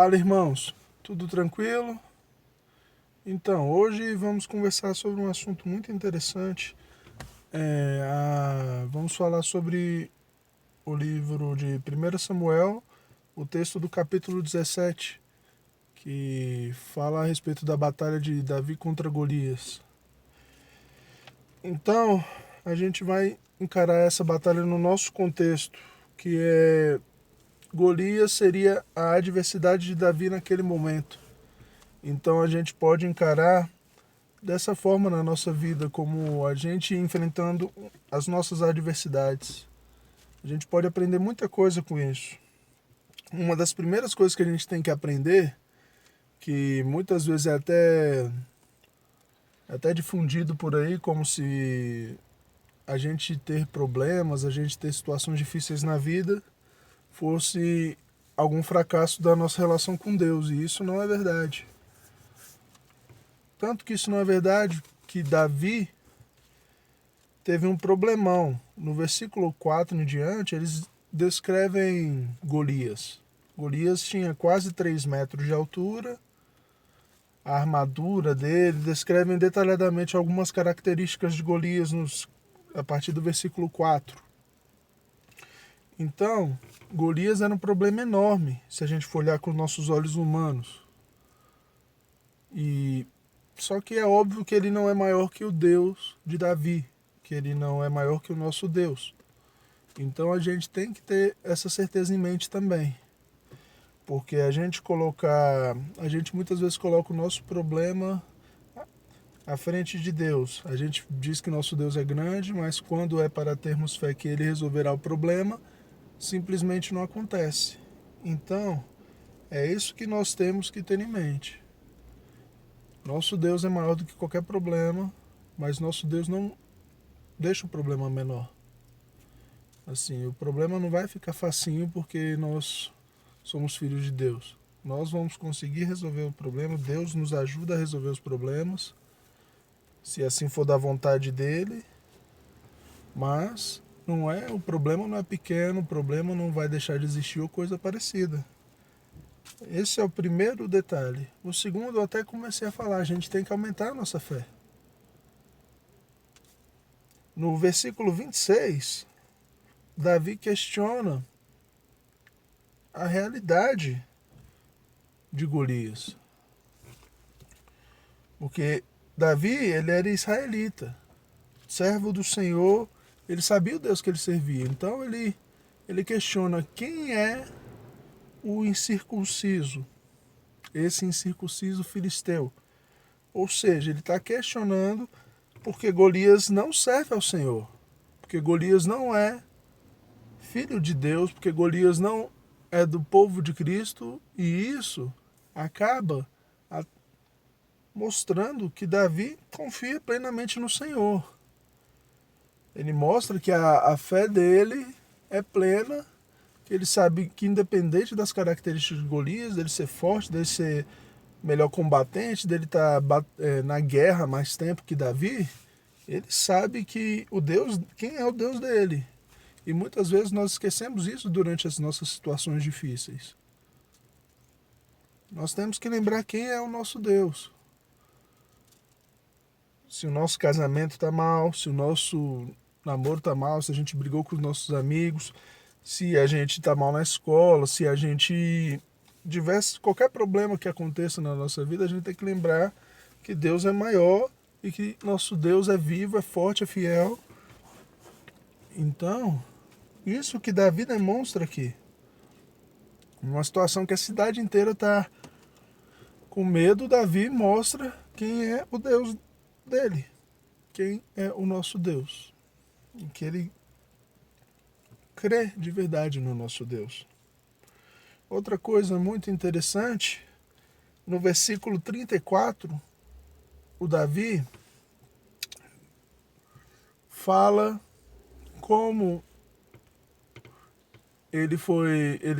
Fala, irmãos, tudo tranquilo? Então, hoje vamos conversar sobre um assunto muito interessante. Vamos falar sobre o livro de 1 Samuel, o texto do capítulo 17, que fala a respeito da batalha de Davi contra Golias. Então, a gente vai encarar essa batalha no nosso contexto, que é Golias seria a adversidade de Davi naquele momento. Então a gente pode encarar dessa forma na nossa vida, como a gente enfrentando as nossas adversidades. A gente pode aprender muita coisa com isso. Uma das primeiras coisas que a gente tem que aprender, que muitas vezes é até difundido por aí, como se a gente ter problemas, a gente ter situações difíceis na vida, fosse algum fracasso da nossa relação com Deus. E isso não é verdade. Tanto que isso não é verdade, que Davi teve um problemão. No versículo 4 em diante, eles descrevem Golias. Golias tinha quase 3 metros de altura. A armadura dele, descrevem detalhadamente algumas características de Golias a partir do versículo 4. Então, Golias era um problema enorme, se a gente for olhar com os nossos olhos humanos. Só que é óbvio que ele não é maior que o Deus de Davi, que ele não é maior que o nosso Deus. Então a gente tem que ter essa certeza em mente também. Porque a gente muitas vezes coloca o nosso problema à frente de Deus. A gente diz que nosso Deus é grande, mas quando é para termos fé que ele resolverá o problema, simplesmente não acontece. Então, é isso que nós temos que ter em mente. Nosso Deus é maior do que qualquer problema, mas nosso Deus não deixa o problema menor. Assim, o problema não vai ficar facinho porque nós somos filhos de Deus. Nós vamos conseguir resolver o problema, Deus nos ajuda a resolver os problemas, se assim for da vontade dele, mas o problema não é pequeno, o problema não vai deixar de existir ou coisa parecida. Esse é o primeiro detalhe. O segundo, eu até comecei a falar, a gente tem que aumentar a nossa fé. No versículo 26, Davi questiona a realidade de Golias. Porque Davi, ele era israelita, servo do Senhor, ele sabia o Deus que ele servia. Então ele questiona quem é o incircunciso, esse incircunciso filisteu. Ou seja, ele está questionando porque Golias não serve ao Senhor, porque Golias não é filho de Deus, porque Golias não é do povo de Cristo, e isso acaba mostrando que Davi confia plenamente no Senhor. Ele mostra que a fé dele é plena, que ele sabe que independente das características de Golias, dele ser forte, dele ser melhor combatente, dele estar na guerra mais tempo que Davi, ele sabe que quem é o Deus dele. E muitas vezes nós esquecemos isso durante as nossas situações difíceis. Nós temos que lembrar quem é o nosso Deus. Se o nosso casamento está mal, se o nosso namoro está mal, se a gente brigou com os nossos amigos, se a gente está mal na escola, se a gente qualquer problema que aconteça na nossa vida, a gente tem que lembrar que Deus é maior e que nosso Deus é vivo, é forte, é fiel. Então, isso que Davi demonstra aqui. Numa situação que a cidade inteira está com medo, Davi mostra quem é o Deus dele, quem é o nosso Deus, em que ele crê de verdade no nosso Deus. Outra coisa muito interessante, no versículo 34, o Davi fala como ele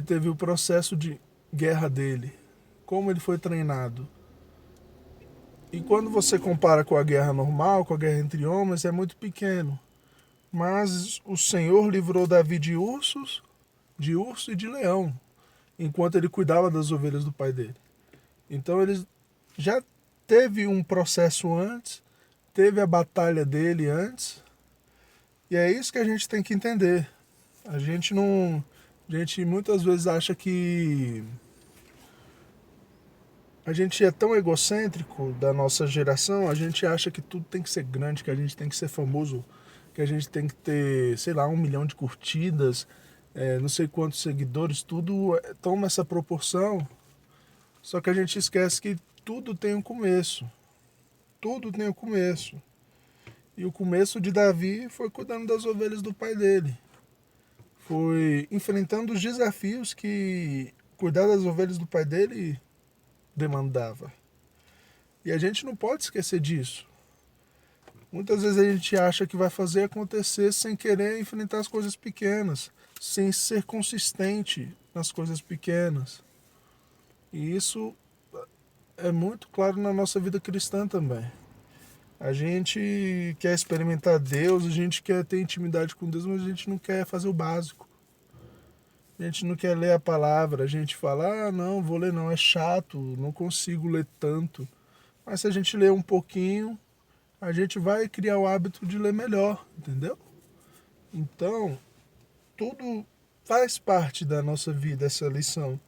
teve o processo de guerra dele, como ele foi treinado. E quando você compara com a guerra normal, com a guerra entre homens, é muito pequeno. Mas o Senhor livrou Davi de urso e de leão. enquanto ele cuidava das ovelhas do pai dele. Então ele já teve um processo antes, teve a batalha dele antes, e é isso que a gente tem que entender. A gente não. A gente muitas vezes acha que a gente é tão egocêntrico da nossa geração, a gente acha que tudo tem que ser grande, que a gente tem que ser famoso, que a gente tem que ter, sei lá, 1 milhão de curtidas, não sei quantos seguidores, tudo toma essa proporção, só que a gente esquece que tudo tem um começo. Tudo tem um começo. E o começo de Davi foi cuidando das ovelhas do pai dele. Foi enfrentando os desafios que cuidar das ovelhas do pai dele demandava. E a gente não pode esquecer disso. Muitas vezes a gente acha que vai fazer acontecer sem querer enfrentar as coisas pequenas, sem ser consistente nas coisas pequenas. E isso é muito claro na nossa vida cristã também. A gente quer experimentar Deus, a gente quer ter intimidade com Deus, mas a gente não quer fazer o básico. A gente não quer ler a palavra, a gente fala, não, vou ler não, é chato, não consigo ler tanto. Mas se a gente ler um pouquinho, a gente vai criar o hábito de ler melhor, entendeu? Então, tudo faz parte da nossa vida, essa lição.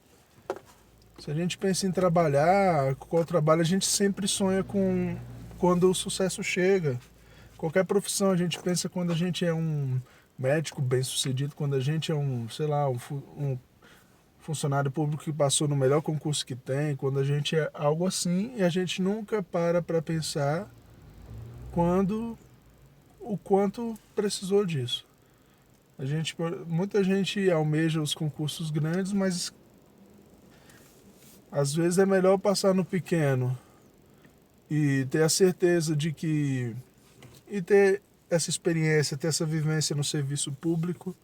Se a gente pensa em trabalhar, qual trabalho, a gente sempre sonha com quando o sucesso chega. Qualquer profissão a gente pensa quando a gente é um médico bem-sucedido, quando a gente é sei lá, um funcionário público que passou no melhor concurso que tem, quando a gente é algo assim, e a gente nunca para pensar o quanto precisou disso. Muita gente almeja os concursos grandes, mas às vezes é melhor passar no pequeno e ter a certeza de que e ter essa experiência, ter essa vivência no serviço público,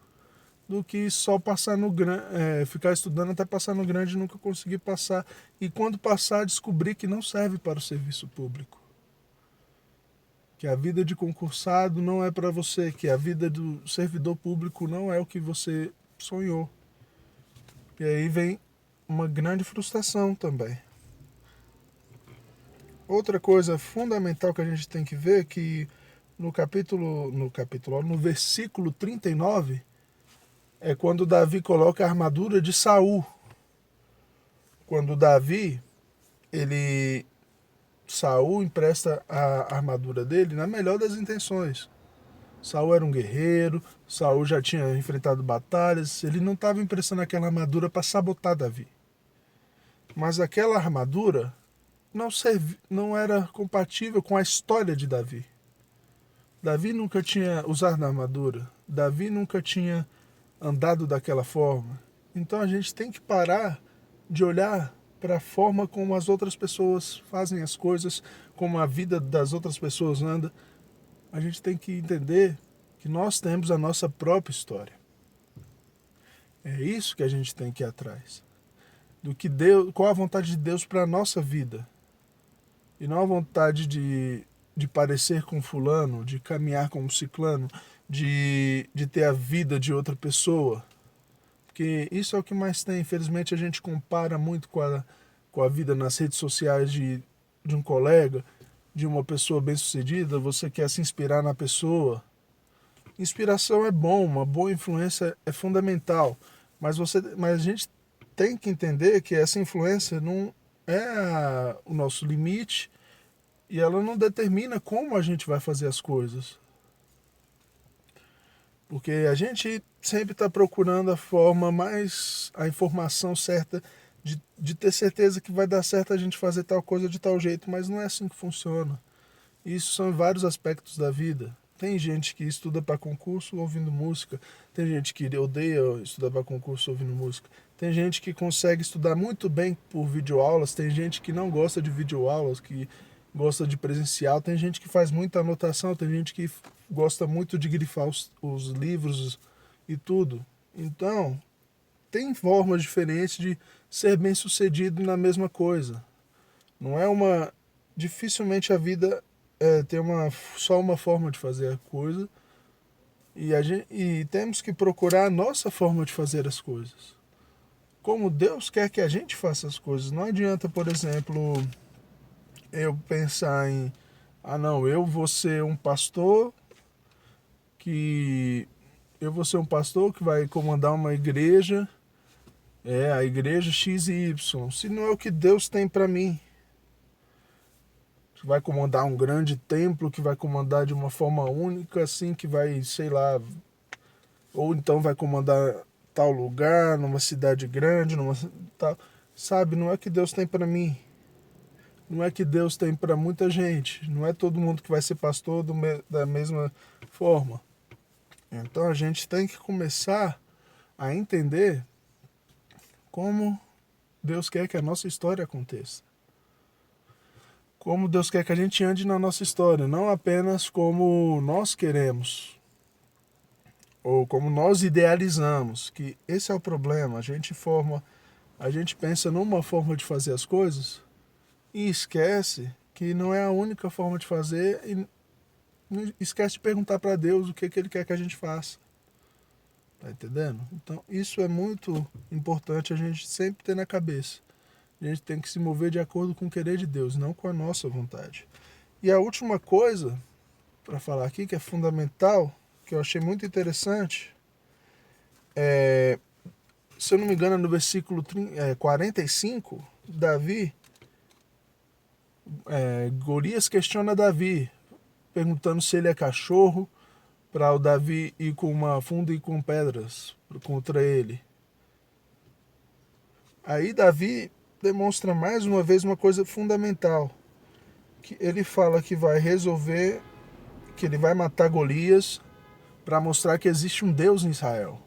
do que só passar no grande, ficar estudando até passar no grande e nunca conseguir passar. E quando passar, descobrir que não serve para o serviço público. Que a vida de concursado não é para você, que a vida do servidor público não é o que você sonhou. E aí vem uma grande frustração também. Outra coisa fundamental que a gente tem que ver é que no versículo 39, é quando Davi coloca a armadura de Saul. Quando Saul empresta a armadura dele na melhor das intenções. Saul era um guerreiro, Saul já tinha enfrentado batalhas, ele não estava emprestando aquela armadura para sabotar Davi. Mas aquela armadura não era compatível com a história de Davi. Davi nunca tinha usado a armadura, Davi nunca tinha andado daquela forma. Então a gente tem que parar de olhar para a forma como as outras pessoas fazem as coisas, como a vida das outras pessoas anda. A gente tem que entender que nós temos a nossa própria história. É isso que a gente tem que ir atrás. Do que Deus, qual a vontade de Deus para a nossa vida. E não a vontade de parecer com fulano, de caminhar como ciclano, de ter a vida de outra pessoa. Porque isso é o que mais tem. Infelizmente a gente compara muito com a vida nas redes sociais de um colega, de uma pessoa bem-sucedida. Você quer se inspirar na pessoa. Inspiração é bom, uma boa influência é fundamental. Mas a gente tem que entender que essa influência não é o nosso limite e ela não determina como a gente vai fazer as coisas. Porque a gente sempre está procurando a informação certa de ter certeza que vai dar certo a gente fazer tal coisa de tal jeito, mas não é assim que funciona. Isso são vários aspectos da vida. Tem gente que estuda para concurso ouvindo música, tem gente que odeia estudar para concurso ouvindo música, tem gente que consegue estudar muito bem por videoaulas, tem gente que não gosta de videoaulas, que gosta de presencial, tem gente que faz muita anotação, tem gente que gosta muito de grifar os livros e tudo. Então, tem formas diferentes de ser bem sucedido na mesma coisa. Não é uma... Dificilmente a vida tem só uma forma de fazer a coisa e temos que procurar a nossa forma de fazer as coisas. como Deus quer que a gente faça as coisas. Não adianta, por exemplo, eu pensar em, não, eu vou ser um pastor que vai comandar uma igreja, a igreja X e Y. Se não é o que Deus tem para mim, vai comandar um grande templo, que vai comandar de uma forma única, assim, que vai, sei lá, ou então vai comandar tal lugar, numa cidade grande, tal, sabe? Não é que Deus tem para mim. Não é que Deus tem para muita gente. Não é todo mundo que vai ser pastor da mesma forma. Então a gente tem que começar a entender como Deus quer que a nossa história aconteça. Como Deus quer que a gente ande na nossa história, não apenas como nós queremos ou como nós idealizamos, que esse é o problema. A gente pensa numa forma de fazer as coisas e esquece que não é a única forma de fazer e esquece de perguntar para Deus o que Ele quer que a gente faça. Tá entendendo? Então isso é muito importante a gente sempre ter na cabeça. A gente tem que se mover de acordo com o querer de Deus, não com a nossa vontade. E a última coisa para falar aqui, que é fundamental, que eu achei muito interessante, se eu não me engano, no versículo 45, Davi, Golias questiona Davi, perguntando se ele é cachorro, para o Davi ir com uma funda e com pedras contra ele. Aí Davi demonstra mais uma vez uma coisa fundamental, que ele fala que vai resolver, que ele vai matar Golias para mostrar que existe um Deus em Israel.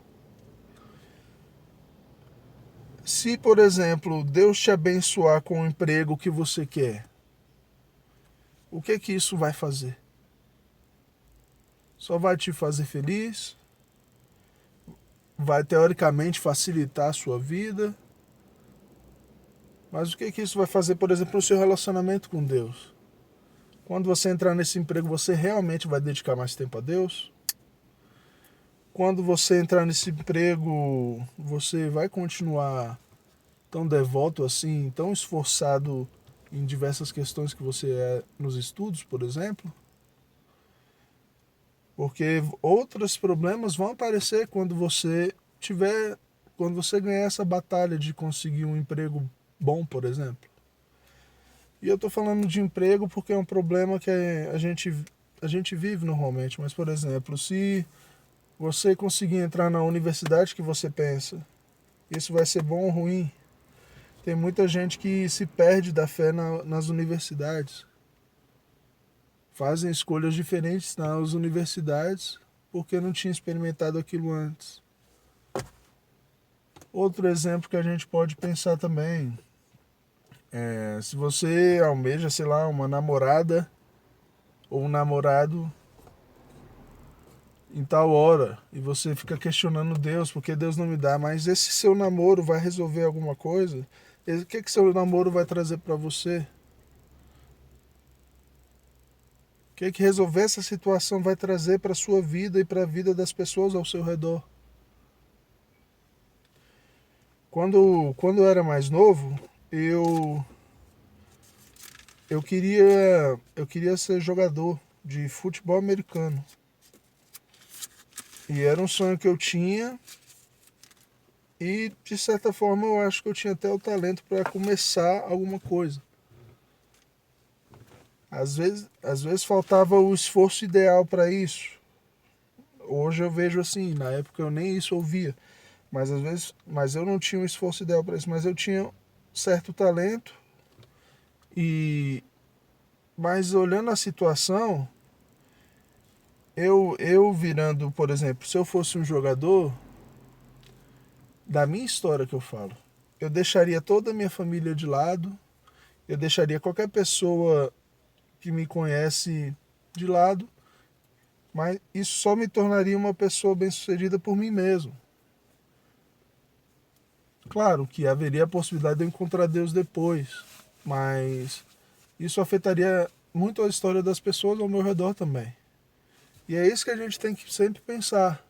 Se, por exemplo, Deus te abençoar com o emprego que você quer, o que isso vai fazer? Só vai te fazer feliz? Vai teoricamente facilitar a sua vida? Mas o que isso vai fazer, por exemplo, no seu relacionamento com Deus? Quando você entrar nesse emprego, você realmente vai dedicar mais tempo a Deus? Quando você entrar nesse emprego, você vai continuar tão devoto assim, tão esforçado em diversas questões que você é nos estudos, por exemplo? Porque outros problemas vão aparecer quando você ganhar essa batalha de conseguir um emprego bom, por exemplo. E eu estou falando de emprego porque é um problema que a gente vive normalmente. Mas, por exemplo, se você conseguir entrar na universidade que você pensa, isso vai ser bom ou ruim? Tem muita gente que se perde da fé nas universidades. Fazem escolhas diferentes nas universidades porque não tinha experimentado aquilo antes. Outro exemplo que a gente pode pensar também se você almeja, sei lá, uma namorada ou um namorado em tal hora e você fica questionando Deus, porque Deus não me dá, mas esse seu namoro vai resolver alguma coisa? O que seu namoro vai trazer para você? O que resolver essa situação vai trazer para sua vida e para a vida das pessoas ao seu redor? Quando eu era mais novo, eu queria ser jogador de futebol americano. E era um sonho que eu tinha e, de certa forma, eu acho que eu tinha até o talento para começar alguma coisa. Às vezes faltava o esforço ideal para isso. Hoje eu vejo assim, na época eu nem isso ouvia. Mas eu não tinha um esforço ideal para isso, mas eu tinha certo talento. Mas olhando a situação, eu virando, por exemplo, se eu fosse um jogador, da minha história que eu falo, eu deixaria toda a minha família de lado, eu deixaria qualquer pessoa que me conhece de lado, mas isso só me tornaria uma pessoa bem-sucedida por mim mesmo. Claro que haveria a possibilidade de eu encontrar Deus depois, mas isso afetaria muito a história das pessoas ao meu redor também. E é isso que a gente tem que sempre pensar.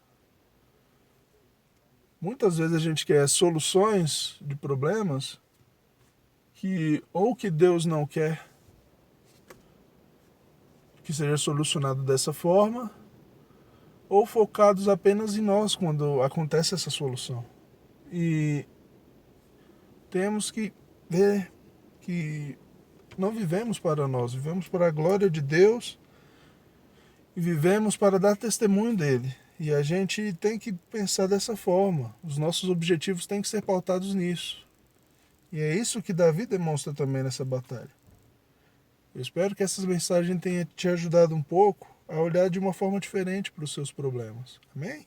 Muitas vezes a gente quer soluções de problemas que ou que Deus não quer que seja solucionado dessa forma, ou focados apenas em nós quando acontece essa solução. E temos que ver que não vivemos para nós, vivemos para a glória de Deus e vivemos para dar testemunho dele. E a gente tem que pensar dessa forma. Os nossos objetivos têm que ser pautados nisso. E é isso que Davi demonstra também nessa batalha. Eu espero que essas mensagens tenham te ajudado um pouco a olhar de uma forma diferente para os seus problemas. Amém?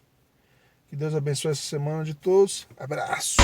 Que Deus abençoe essa semana de todos. Abraço!